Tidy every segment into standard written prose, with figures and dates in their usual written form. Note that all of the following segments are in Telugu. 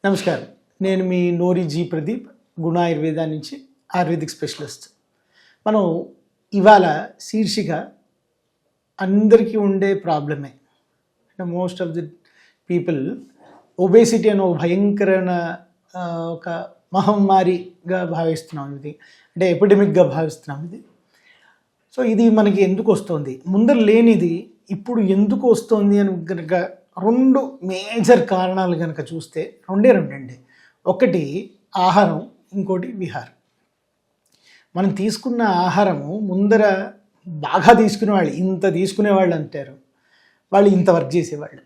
నమస్కారం. నేను మీ నోరి జీ ప్రదీప్, గుణ ఆయుర్వేదా నుంచి ఆయుర్వేదిక్ స్పెషలిస్ట్. మనం ఇవాళ శీర్షిక అందరికీ ఉండే ప్రాబ్లమే. Most of the people obesity అనే ఒక భయంకరమైన ఒక మహమ్మారిగా భావిస్తున్నాం. ఇది అంటే ఎపిడమిక్గా భావిస్తున్నాం ఇది. సో ఇది మనకి ఎందుకు వస్తుంది, ముందర లేనిది ఇప్పుడు ఎందుకు వస్తుంది అని కనుక రెండు మేజర్ కారణాలు కనుక చూస్తే రెండండి. ఒకటి ఆహారం, ఇంకోటి విహారం. మనం తీసుకున్న ఆహారము ముందర బాగా తీసుకునేవాళ్ళు, ఇంత తీసుకునేవాళ్ళు అంటారు, వాళ్ళు ఇంత వర్క్ చేసేవాళ్ళు.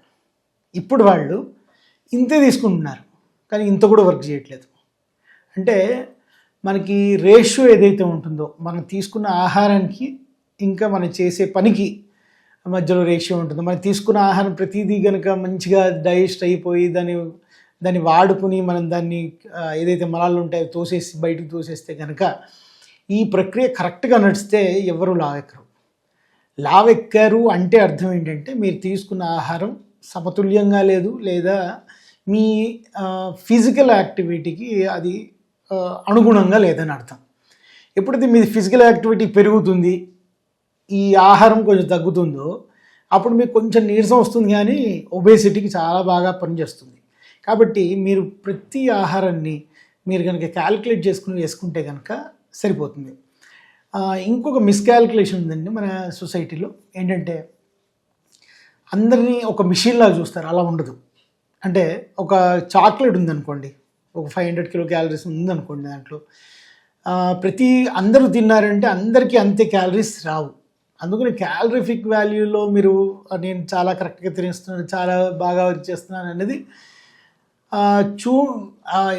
ఇప్పుడు వాళ్ళు ఇంతే తీసుకుంటున్నారు కానీ ఇంత కూడా వర్క్ చేయట్లేదు. అంటే మనకి రేషియో ఏదైతే ఉంటుందో మనం తీసుకున్న ఆహారానికి ఇంకా మనం చేసే పనికి మధ్యలో రేషియో ఉంటుంది. మనం తీసుకున్న ఆహారం ప్రతిదీ కనుక మంచిగా డైజెస్ట్ అయిపోయి దాన్ని వాడుకుని మనం దాన్ని ఏదైతే మలాలు ఉంటాయో బయటకు తోసేస్తే కనుక ఈ ప్రక్రియ కరెక్ట్గా నడిస్తే ఎవరు లావెక్కారు అంటే అర్థం ఏంటంటే మీరు తీసుకున్న ఆహారం సమతుల్యంగా లేదు, లేదా మీ ఫిజికల్ యాక్టివిటీకి అది అనుగుణంగా లేదని అర్థం. ఎప్పుడైతే మీ ఫిజికల్ యాక్టివిటీ పెరుగుతుంది, ఈ ఆహారం కొంచెం తగ్గుతుందో అప్పుడు మీకు కొంచెం నీరసం వస్తుంది, కానీ ఒబేసిటీకి చాలా బాగా పనిచేస్తుంది. కాబట్టి మీరు ప్రతి ఆహారాన్ని మీరు కనుక క్యాలిక్యులేట్ వేసుకుంటే కనుక సరిపోతుంది. ఇంకొక మిస్క్యాలిక్యులేషన్ ఉందండి మన సొసైటీలో. ఏంటంటే అందరినీ ఒక మిషన్లాగా చూస్తారు, అలా ఉండదు. అంటే ఒక చాక్లెట్ ఉందనుకోండి, ఒక 500 కిలో క్యాలరీస్ ఉందనుకోండి, దాంట్లో అందరూ తిన్నారంటే అందరికీ అంతే క్యాలరీస్ రావు. అందుకని క్యాలరిఫిక్ వాల్యూలో మీరు నేను చాలా కరెక్ట్గా తినేస్తున్నాను, చాలా బాగా చేస్తున్నాను అనేది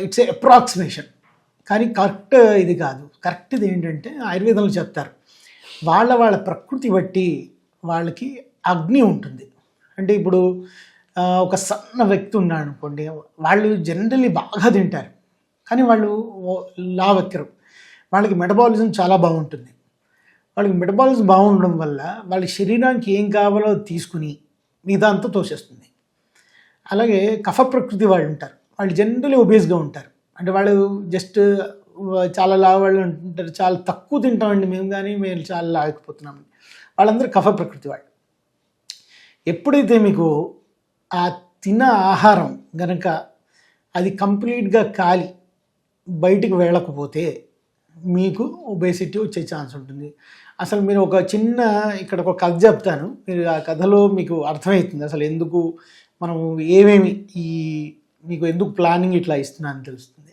ఇట్స్ ఏ అప్రాక్సిమేషన్, కానీ కరెక్ట్ ఇది కాదు. కరెక్ట్ ఇది ఏంటంటే ఆయుర్వేదంలో చెప్తారు, వాళ్ళ ప్రకృతి బట్టి వాళ్ళకి అగ్ని ఉంటుంది. అంటే ఇప్పుడు ఒక సన్న వ్యక్తి ఉన్నాడు అనుకోండి, వాళ్ళు జనరల్లీ బాగా తింటారు కానీ వాళ్ళు లావెక్కరు. వాళ్ళకి మెటబాలిజం చాలా బాగుంటుంది. వాళ్ళకి మెటబాలిజం బాగుండడం వల్ల వాళ్ళ శరీరానికి ఏం కావాలో తీసుకుని మిగతా అంతా తోసేస్తుంది. అలాగే కఫ ప్రకృతి వాళ్ళు ఉంటారు, వాళ్ళు జనరల్లీ ఒబేస్గా ఉంటారు. అంటే వాళ్ళు జస్ట్ చాలా లావు వాళ్ళు ఉంటారు, చాలా తక్కువ తింటామండి మేము, కానీ మేము చాలా లావకపోతున్నామండి. వాళ్ళందరూ కఫ ప్రకృతి వాళ్ళు. ఎప్పుడైతే మీకు ఆ తిన్న ఆహారం గనక అది కంప్లీట్గా కాలి బయటికి వెళ్ళకపోతే మీకు ఒబేసిటీ వచ్చే ఛాన్స్ ఉంటుంది. అసలు మీరు ఇక్కడ ఒక కథ చెప్తాను, మీరు ఆ కథలో మీకు అర్థమవుతుంది అసలు ఎందుకు మనం ఏమేమి మీకు ఎందుకు ప్లానింగ్ ఇట్లా ఇస్తున్నాను తెలుస్తుంది.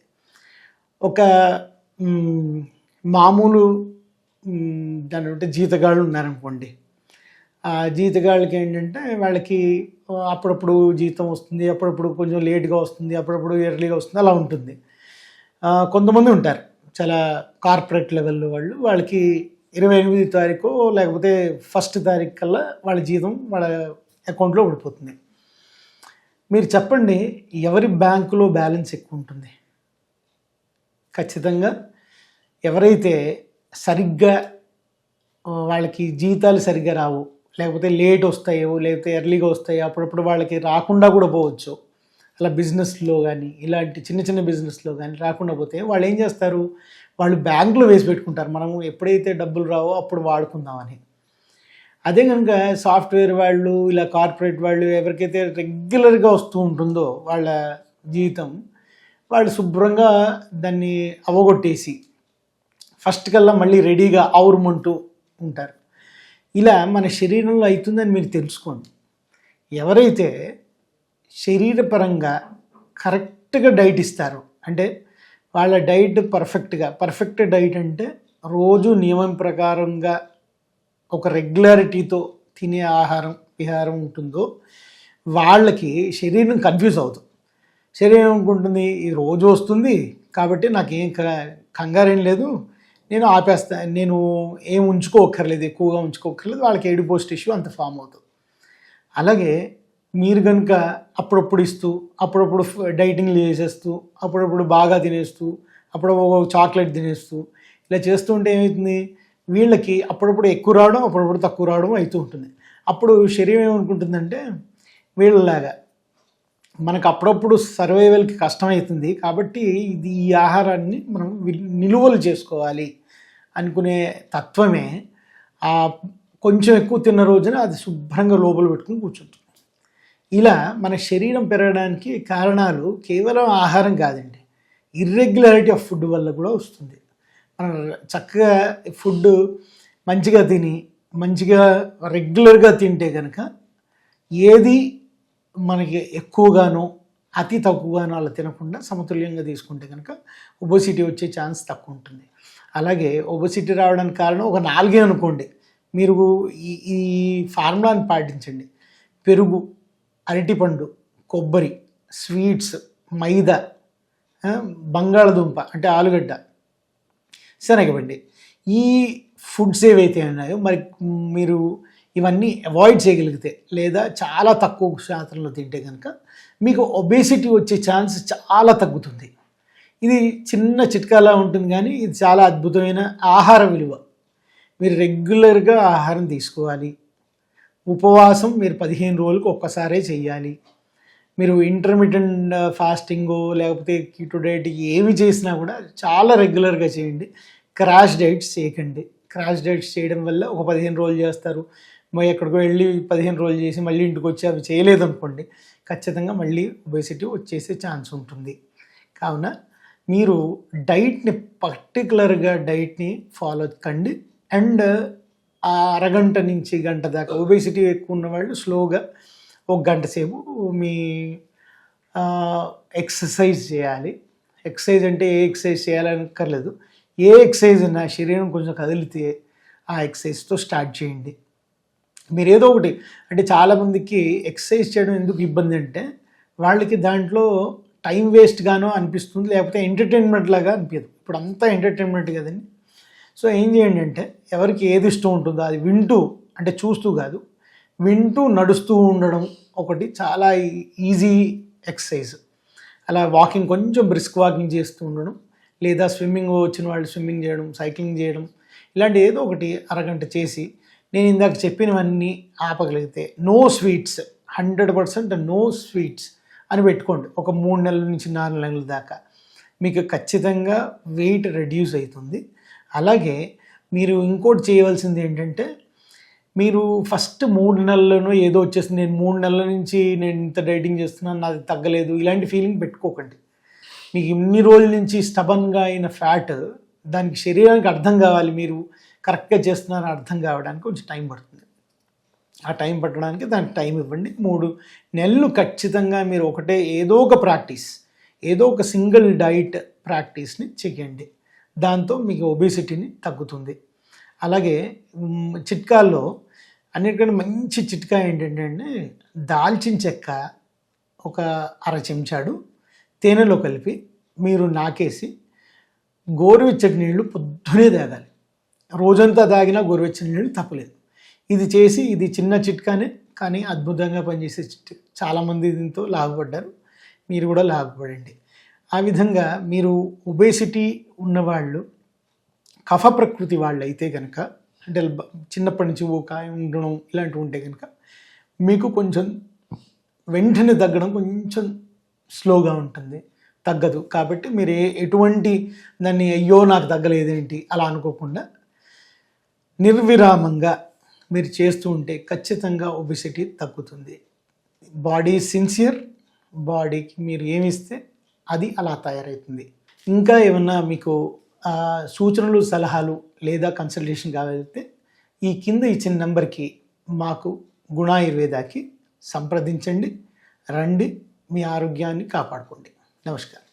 ఒక మామూలు దాని అంటే జీతగాళ్ళు ఉన్నారనుకోండి. ఆ జీతగాళ్ళకి ఏంటంటే వాళ్ళకి అప్పుడప్పుడు జీతం వస్తుంది, అప్పుడప్పుడు కొంచెం లేట్గా వస్తుంది, అప్పుడప్పుడు ఎర్లీగా వస్తుంది, అలా ఉంటుంది. కొంతమంది ఉంటారు చాలా కార్పొరేట్ లెవెల్లో వాళ్ళకి 28వ తారీఖు లేకపోతే 1st తారీఖు కల్లా వాళ్ళ జీతం వాళ్ళ అకౌంట్లో పడిపోతుంది. మీరు చెప్పండి, ఎవరి బ్యాంకులో బ్యాలెన్స్ ఎక్కువ ఉంటుంది? ఖచ్చితంగా ఎవరైతే సరిగ్గా వాళ్ళకి జీతాలు సరిగ్గా రావు, లేకపోతే లేట్ వస్తాయో, లేకపోతే ఎర్లీగా వస్తాయో, అప్పుడప్పుడు వాళ్ళకి రాకుండా కూడా పోవచ్చు. అలా బిజినెస్లో కానీ ఇలాంటి చిన్న బిజినెస్లో కానీ రాకుండా పోతే వాళ్ళు ఏం చేస్తారు, వాళ్ళు బ్యాంకులో వేసి పెట్టుకుంటారు, మనం ఎప్పుడైతే డబ్బులు రావో అప్పుడు వాడుకుందామని. అదే కనుక సాఫ్ట్వేర్ వాళ్ళు, ఇలా కార్పొరేట్ వాళ్ళు, ఎవరికైతే రెగ్యులర్గా వస్తూ ఉంటుందో వాళ్ళ జీతం, వాళ్ళు శుభ్రంగా దాన్ని అవగొట్టేసి ఫస్ట్ కల్లా మళ్ళీ రెడీగా ఆవురుమంటూ ఉంటారు. ఇలా మన శరీరంలో అవుతుందని మీరు తెలుసుకోండి. ఎవరైతే శరీరపరంగా కరెక్ట్గా డైట్ ఇస్తారో, అంటే వాళ్ళ డైట్ పర్ఫెక్ట్ డైట్ అంటే రోజు నియమం ప్రకారంగా ఒక రెగ్యులారిటీతో తినే విహారం ఉంటుందో వాళ్ళకి శరీరం కన్ఫ్యూజ్ అవుతుంది. శరీరం అనుకుంటుంది ఈ రోజు వస్తుంది కాబట్టి నాకేం కంగారేం లేదు, నేను ఆపేస్తాను, నేను ఏం ఉంచుకోక్కర్లేదు, ఎక్కువగా ఉంచుకోక్కర్లేదు, వాళ్ళకి ఏడిపోస్ట్ ఇష్యూ అంత ఫామ్ అవుతుంది. అలాగే మీరు కనుక అప్పుడప్పుడు ఇస్తూ, అప్పుడప్పుడు డైటింగ్లు చేసేస్తూ, అప్పుడప్పుడు బాగా తినేస్తూ, అప్పుడప్పుడు చాక్లెట్ తినేస్తూ ఇలా చేస్తూ ఉంటే ఏమవుతుంది, వీళ్ళకి అప్పుడప్పుడు ఎక్కువ రావడం, అప్పుడప్పుడు తక్కువ రావడం అవుతూ ఉంటుంది. అప్పుడు శరీరం ఏమనుకుంటుందంటే వీళ్ళలాగా మనకు అప్పుడప్పుడు సర్వైవల్కి కష్టమవుతుంది కాబట్టి ఈ ఆహారాన్ని మనం నిలువలు చేసుకోవాలి అనుకునే తత్వమే ఆ కొంచెం ఎక్కువ తిన్న రోజున అది శుభ్రంగా లోపల పెట్టుకుని కూర్చుంటుంది. ఇలా మన శరీరం పెరగడానికి కారణాలు కేవలం ఆహారం కాదండి, ఇర్రెగ్యులారిటీ ఆఫ్ ఫుడ్ వల్ల కూడా వస్తుంది. మనం చక్కగా ఫుడ్ మంచిగా తిని మంచిగా రెగ్యులర్గా తింటే కనుక ఏది మనకి ఎక్కువగానో అతి తక్కువగానో అలా తినకుండా సమతుల్యంగా తీసుకుంటే కనుక ఒబెసిటీ వచ్చే ఛాన్స్ తక్కువ ఉంటుంది. అలాగే ఒబెసిటీ రావడానికి కారణం ఒక 4 అనుకోండి. మీరు ఈ ఫార్ములాని పాటించండి. పెరుగు, అరటిపండు, కొబ్బరి, స్వీట్స్, మైదా, బంగాళదుంప అంటే ఆలుగడ్డ, శనగపిండి, ఈ ఫుడ్స్ ఏవైతే ఉన్నాయో మరి మీరు ఇవన్నీ అవాయిడ్ చేయగలిగితే లేదా చాలా తక్కువ శాతంలో తింటే కనుక మీకు ఒబేసిటీ వచ్చే ఛాన్స్ చాలా తగ్గుతుంది. ఇది చిన్న చిట్కాలా ఉంటుంది కానీ ఇది చాలా అద్భుతమైన ఆహార విలువ. మీరు రెగ్యులర్గా ఆహారం తీసుకోవాలి. ఉపవాసం మీరు 15 రోజులకు ఒక్కసారే చెయ్యాలి. మీరు ఇంటర్మీడియట్ ఫాస్టింగో లేకపోతే కీటో డైట్ ఏమి చేసినా కూడా చాలా రెగ్యులర్గా చేయండి. క్రాష్ డైట్స్ చేయకండి. క్రాష్ డైట్స్ చేయడం వల్ల ఒక 15 రోజులు చేస్తారు, మరి ఎక్కడికో వెళ్ళి 15 రోజులు చేసి మళ్ళీ ఇంటికి వచ్చి అవి చేయలేదనుకోండి, ఖచ్చితంగా మళ్ళీ ఒబేసిటీ వచ్చేసే ఛాన్స్ ఉంటుంది. కావున మీరు డైట్ని పర్టికులర్గా డైట్ని ఫాలో కండి. అండ్ ఆ అరగంట నుంచి గంట దాకా ఒబేసిటీ ఎక్కువ ఉన్నవాళ్ళు స్లోగా 1 గంట సేపు మీ ఎక్సర్సైజ్ చేయాలి. ఎక్సర్సైజ్ అంటే ఏ ఎక్సర్సైజ్ చేయాలనక్కర్లేదు, ఏ ఎక్సర్సైజ్ ఉన్నా శరీరం కొంచెం కదిలితే ఆ ఎక్సర్సైజ్తో స్టార్ట్ చేయండి. మీరు ఏదో ఒకటి అంటే చాలామందికి ఎక్సర్సైజ్ చేయడం ఎందుకు ఇబ్బంది అంటే వాళ్ళకి దాంట్లో టైం వేస్ట్గానో అనిపిస్తుంది, లేకపోతే ఎంటర్టైన్మెంట్ లాగా అనిపించదు. ఇప్పుడు అంతా ఎంటర్టైన్మెంట్ కదండి. సో ఏం చేయండి అంటే ఎవరికి ఏది ఇష్టం ఉంటుందో అది వింటూ, అంటే చూస్తూ కాదు, వింటూ నడుస్తూ ఉండడం ఒకటి చాలా ఈజీ ఎక్సర్సైజ్. అలా వాకింగ్, కొంచెం బ్రిస్క్ వాకింగ్ చేస్తూ ఉండడం, లేదా స్విమ్మింగ్ వచ్చిన వాళ్ళు స్విమ్మింగ్ చేయడం, సైక్లింగ్ చేయడం, ఇలాంటి ఏదో ఒకటి అరగంట చేసి నేను ఇందాక చెప్పినవన్నీ ఆపగలిగితే నో స్వీట్స్, 100% నో స్వీట్స్ అని పెట్టుకోండి. ఒక 3 నెలల నుంచి 4 నెలల దాకా మీకు ఖచ్చితంగా వెయిట్ రెడ్యూస్ అవుతుంది. అలాగే మీరు ఇంకోటి చేయవలసింది ఏంటంటే, మీరు ఫస్ట్ 3 నెలలను ఏదో వచ్చేసింది, నేను 3 నెలల నుంచి నేను ఇంత డైటింగ్ చేస్తున్నాను నాది తగ్గలేదు, ఇలాంటి ఫీలింగ్ పెట్టుకోకండి. మీకు ఇన్ని రోజుల నుంచి స్టబన్గా అయిన ఫ్యాట్ దానికి శరీరానికి అర్థం కావాలి, మీరు కరెక్ట్గా చేస్తున్నారని అర్థం కావడానికి కొంచెం టైం పడుతుంది. ఆ టైం పట్టడానికి దానికి టైం ఇవ్వండి. 3 నెలలు ఖచ్చితంగా మీరు ఒకటే ఏదో ఒక ప్రాక్టీస్, ఏదో ఒక సింగిల్ డైట్ ప్రాక్టీస్ని చేయండి. దాంతో మీకు ఒబేసిటీని తగ్గుతుంది. అలాగే చిట్కాల్లో అన్నిటికంటే మంచి చిట్కా ఏంటంటే దాల్చిన చెక్క ఒక 1/2 చెంచాడు తేనెలో కలిపి మీరు నాకేసి గోరువెచ్చటి నీళ్ళు పొద్దునే తాగాలి. రోజంతా తాగినా గోరువెచ్చని నీళ్ళు తప్పలేదు. ఇది చేసి, ఇది చిన్న చిట్కానే కానీ అద్భుతంగా పనిచేసే చిట్కా. చాలామంది దీంతో లాభపడ్డారు, మీరు కూడా లాభపడండి. ఆ విధంగా మీరు ఒబేసిటీ ఉన్నవాళ్ళు, కఫ ప్రకృతి వాళ్ళు అయితే కనుక, అంటే చిన్నప్పటి నుంచి ఊకాయం ఉండడం ఇలాంటివి ఉంటే కనుక మీకు కొంచెం వెంటనే తగ్గడం కొంచెం స్లోగా ఉంటుంది, తగ్గదు. కాబట్టి మీరు ఎటువంటి దాన్ని అయ్యో నాకు తగ్గలేదేంటి అలా అనుకోకుండా నిర్విరామంగా మీరు చేస్తూ ఉంటే ఖచ్చితంగా ఒబెసిటీ తగ్గుతుంది. బాడీ సిన్సియర్, బాడీకి మీరు ఏమిస్తే అది అలా తయారవుతుంది. ఇంకా ఏమన్నా మీకు సూచనలు, సలహాలు లేదా కన్సల్టేషన్ కావాలంటే ఈ కింద ఇచ్చిన నెంబర్కి మాకు గుణ ఆయుర్వేదాకి సంప్రదించండి. రండి, మీ ఆరోగ్యాన్ని కాపాడుకోండి. నమస్కారం.